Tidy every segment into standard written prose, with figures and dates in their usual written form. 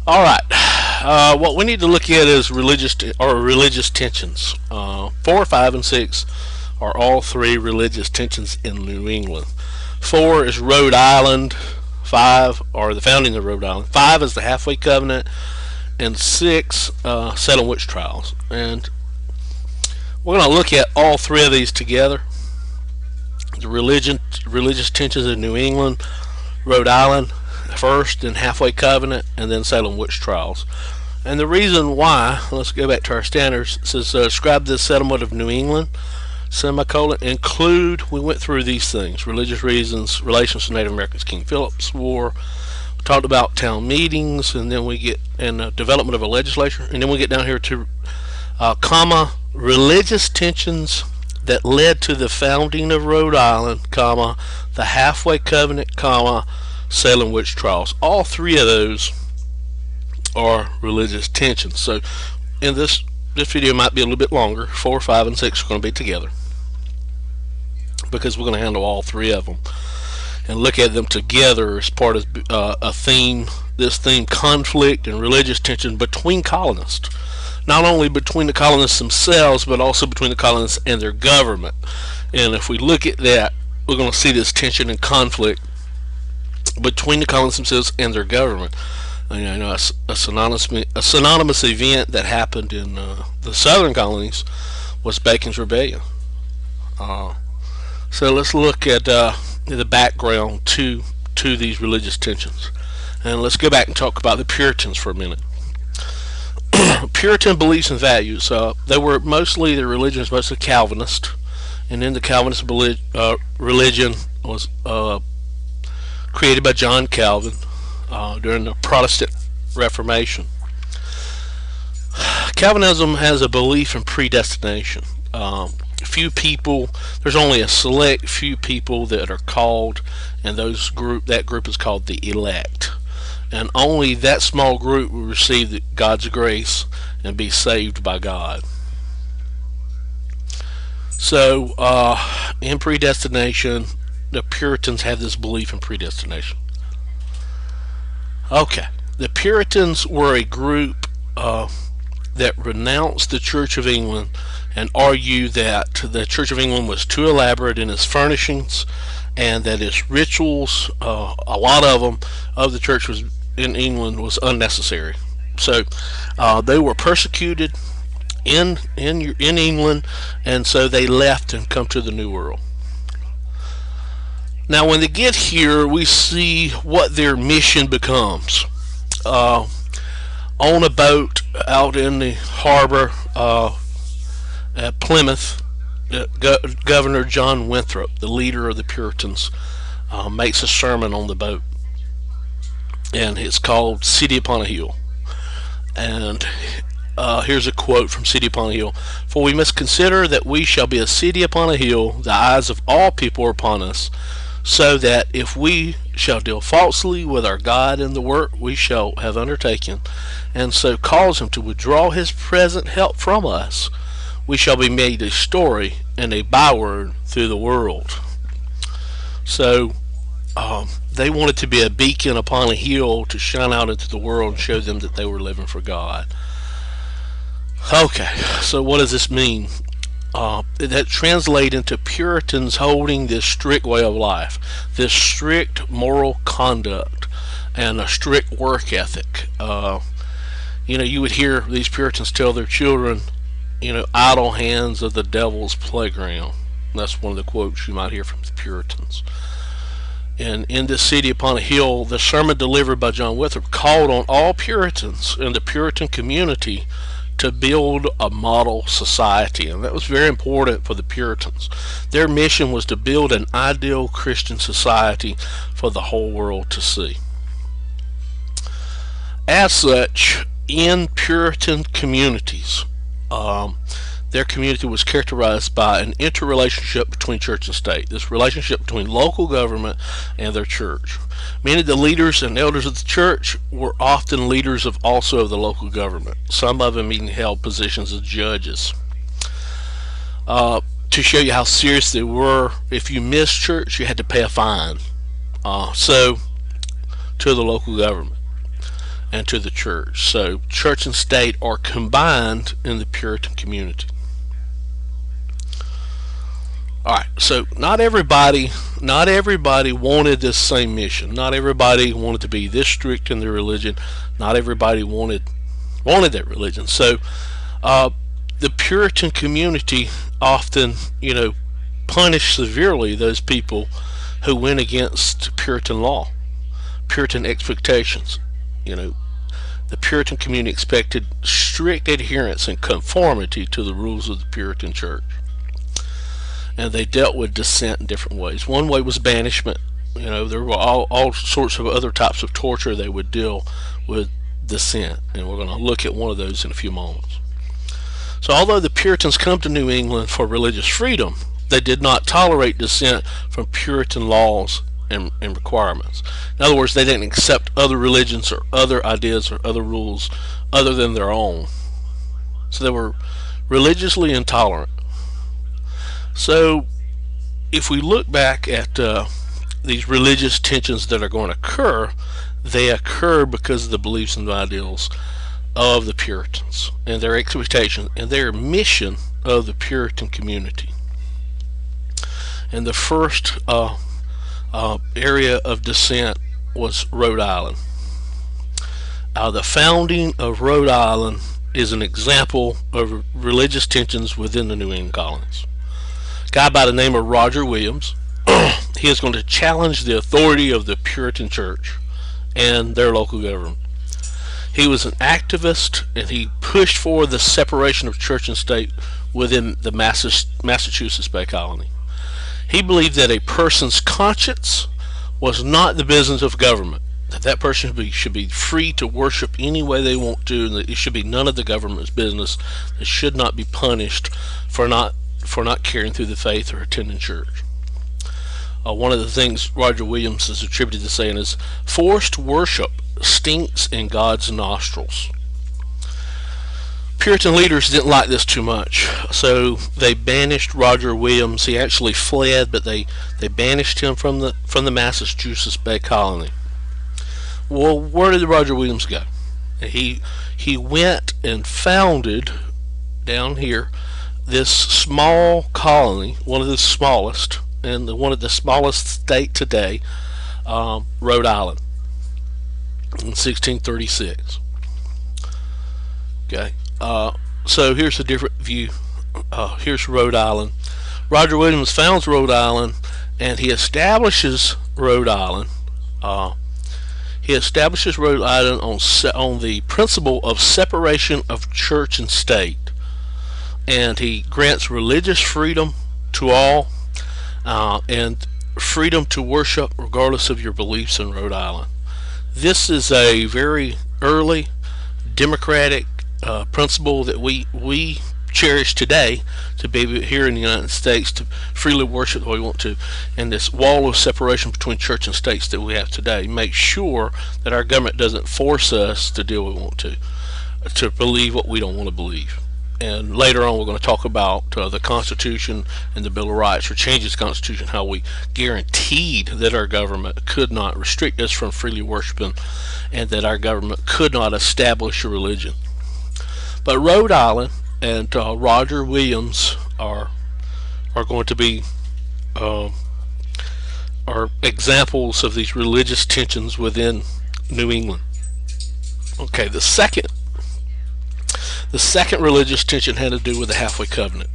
All right. What we need to look at is religious tensions. 4, 5, and 6 are all three religious tensions in New England. 4 is Rhode Island. 5 are the founding of Rhode Island. 5 is the Halfway Covenant, and 6 Salem witch trials. And we're going to look at all three of these together. The religious tensions in New England, Rhode Island first, then Halfway Covenant, and then Salem witch trials. And the reason why, let's go back to our standards. It says describe the settlement of New England, semicolon, include, we went through these things: religious reasons, relations to Native Americans, King Philip's War, we talked about town meetings, and then we get in development of a legislature, and then we get down here to comma, religious tensions that led to the founding of Rhode Island, comma, the Halfway Covenant, comma, Salem witch trials. All three of those are religious tensions. So in this video might be a little bit longer. 4, 5, and 6 are going to be together because we're going to handle all three of them and look at them together as part of a theme. This theme: conflict and religious tension between colonists. Not only between the colonists themselves, but also between the colonists and their government. And if we look at that, we're going to see this tension and conflict between the colonists themselves and their government. A synonymous event that happened in the southern colonies was Bacon's Rebellion. So let's look at the background to these religious tensions. And let's go back and talk about the Puritans for a minute. Puritan beliefs and values. They were mostly, their religion was mostly Calvinist, and then the Calvinist religion was created by John Calvin during the Protestant Reformation. Calvinism has a belief in predestination. Few people, there's only a select few people that are called, and that group is called the elect. And only that small group will receive God's grace and be saved by God. So in predestination, the Puritans had this belief in predestination. Okay, the Puritans were a group that renounced the Church of England and argued that the Church of England was too elaborate in its furnishings and that its rituals, a lot of them, of the church in England was unnecessary. So they were persecuted in England, and so they left and come to the New World. Now when they get here, we see what their mission becomes. On a boat out in the harbor at Plymouth, Governor John Winthrop, the leader of the Puritans, makes a sermon on the boat, and it's called City Upon a Hill. And here's a quote from City Upon a Hill: "For we must consider that we shall be a city upon a hill, the eyes of all people are upon us, so that if we shall deal falsely with our God in the work we shall have undertaken, and so cause him to withdraw his present help from us, we shall be made a story and a byword through the world." So they wanted to be a beacon upon a hill to shine out into the world and show them that they were living for God. Okay, so what does this mean? That translates into Puritans holding this strict way of life, this strict moral conduct, and a strict work ethic. You would hear these Puritans tell their children, idle hands of the devil's playground. That's one of the quotes you might hear from the Puritans. And in this City Upon a Hill, the sermon delivered by John Winthrop called on all Puritans in the Puritan community to build a model society, and that was very important for the Puritans. Their mission was to build an ideal Christian society for the whole world to see. As such, in Puritan communities, their community was characterized by an interrelationship between church and state, this relationship between local government and their church. Many of the leaders and elders of the church were often leaders of the local government. Some of them even held positions as judges. To show you how serious they were, if you missed church, you had to pay a fine to the local government. and to the church. So church and state are combined in the Puritan community. Alright, so not everybody wanted this same mission. Not everybody wanted to be this strict in their religion. Not everybody wanted that religion. So the Puritan community often, punished severely those people who went against Puritan law, Puritan expectations. The Puritan community expected strict adherence and conformity to the rules of the Puritan church. And they dealt with dissent in different ways. One way was banishment. There were all sorts of other types of torture they would deal with dissent, and we're going to look at one of those in a few moments. So although the Puritans come to New England for religious freedom, they did not tolerate dissent from Puritan laws and requirements. In other words, they didn't accept other religions or other ideas or other rules other than their own. So they were religiously intolerant. So if we look back at these religious tensions that are going to occur, they occur because of the beliefs and ideals of the Puritans and their expectations and their mission of the Puritan community. And the first area of dissent was Rhode Island. The founding of Rhode Island is an example of religious tensions within the New England colonies. A guy by the name of Roger Williams, he is going to challenge the authority of the Puritan church and their local government. He was an activist, and he pushed for the separation of church and state within the Massachusetts Bay Colony. He believed that a person's conscience was not the business of government, that person should be free to worship any way they want to, and that it should be none of the government's business. They should not be punished for not carrying through the faith or attending church. One of the things Roger Williams is attributed to saying is, forced worship stinks in God's nostrils. Puritan leaders didn't like this too much, so they banished Roger Williams. He actually fled, but they banished him from the Massachusetts Bay Colony. Well, where did Roger Williams go? He went and founded down here this small colony, one of the smallest, and one of the smallest state today, Rhode Island, in 1636. Okay, so here's a different view. Here's Rhode Island. Roger Williams founds Rhode Island, and he establishes Rhode Island. He establishes Rhode Island on the principle of separation of church and state, and he grants religious freedom to all, and freedom to worship regardless of your beliefs in Rhode Island. This is a very early democratic principle that we cherish today, to be able here in the United States to freely worship the way we want to, and this wall of separation between church and states that we have today make sure that our government doesn't force us to do what we want to believe what we don't want to believe. And later on we're going to talk about the Constitution and the Bill of Rights, or changes the Constitution, how we guaranteed that our government could not restrict us from freely worshiping, and that our government could not establish a religion. But Rhode Island and Roger Williams are going to be are examples of these religious tensions within New England. Okay, the second religious tension had to do with the halfway covenant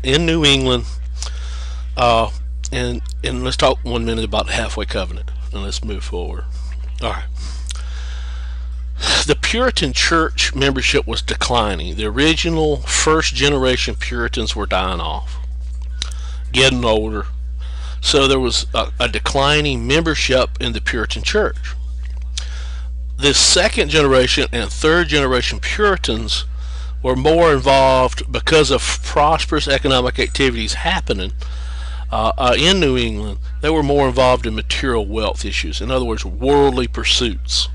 in New England. And let's talk 1 minute about the halfway covenant, and let's move forward. All right. The Puritan church membership was declining. The original first generation Puritans were dying off, getting older. So there was a declining membership in the Puritan church. The second generation and third generation Puritans were more involved because of prosperous economic activities happening in New England. They were more involved in material wealth issues, in other words, worldly pursuits.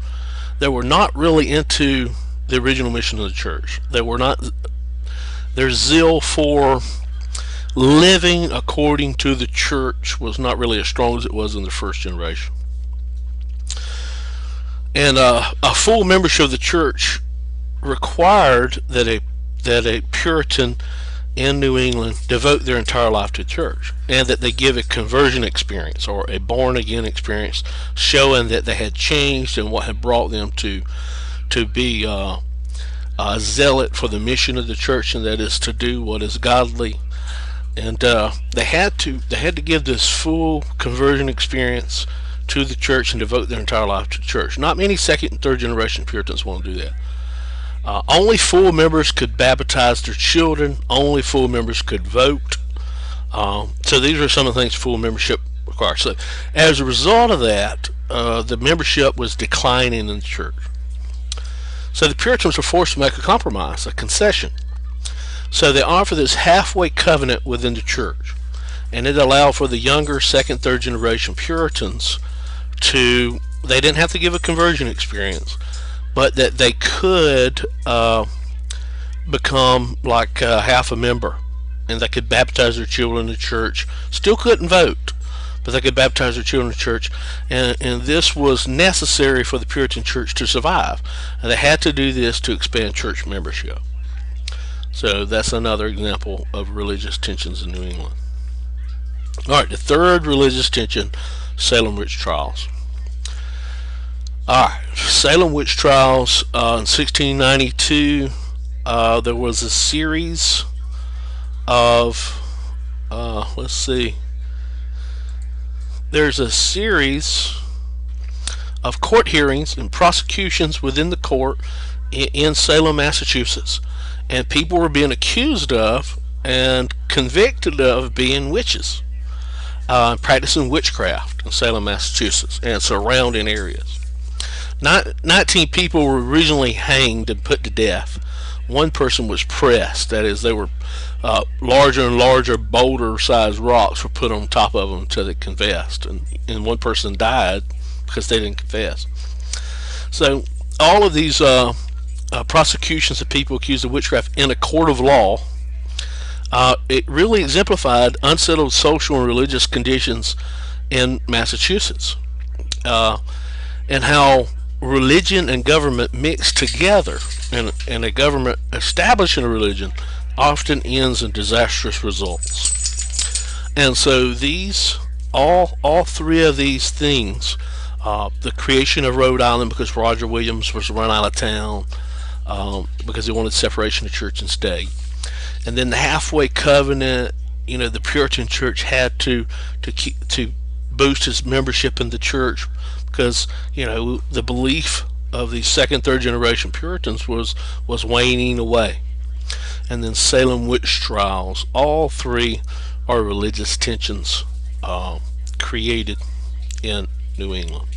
They were not really into the original mission of the church. Their zeal for living according to the church was not really as strong as it was in the first generation. And a full membership of the church required that a Puritan in New England devote their entire life to the church, and that they give a conversion experience or a born again experience, showing that they had changed and what had brought them to be a zealot for the mission of the church, and that is to do what is godly. And they had to give this full conversion experience to the church and devote their entire life to the church. Not many second and third generation Puritans want to do that. Only full members could baptize their children. Only full members could vote. So these are some of the things full membership requires. So as a result of that, the membership was declining in the church. So the Puritans were forced to make a compromise, a concession. So they offered this halfway covenant within the church, and it allowed for the younger second, third generation Puritans they didn't have to give a conversion experience, but that they could become like half a member, and they could baptize their children in the church. Still couldn't vote, but they could baptize their children in the church, and this was necessary for the Puritan church to survive, and they had to do this to expand church membership. So that's another example of religious tensions in New England. Alright, the third religious tension, Salem witch trials. Alright, Salem witch trials in 1692. There was a series of let's see, there's a series of court hearings and prosecutions within the court in Salem, Massachusetts, and people were being accused of and convicted of being witches, practicing witchcraft in Salem, Massachusetts and surrounding areas. 19 people were originally hanged and put to death. One person was pressed, that is, they were larger and larger boulder-sized rocks were put on top of them until they confessed, and one person died because they didn't confess. So all of these prosecutions of people accused of witchcraft in a court of law, it really exemplified unsettled social and religious conditions in Massachusetts, and how religion and government mixed together, and a government establishing a religion often ends in disastrous results. And so these, all three of these things, the creation of Rhode Island because Roger Williams was run out of town, because he wanted separation of church and state, and then the halfway covenant, the Puritan church had to boost its membership in the church, because the belief of these second, third generation Puritans was waning away. And then Salem witch trials. All three are religious tensions created in New England.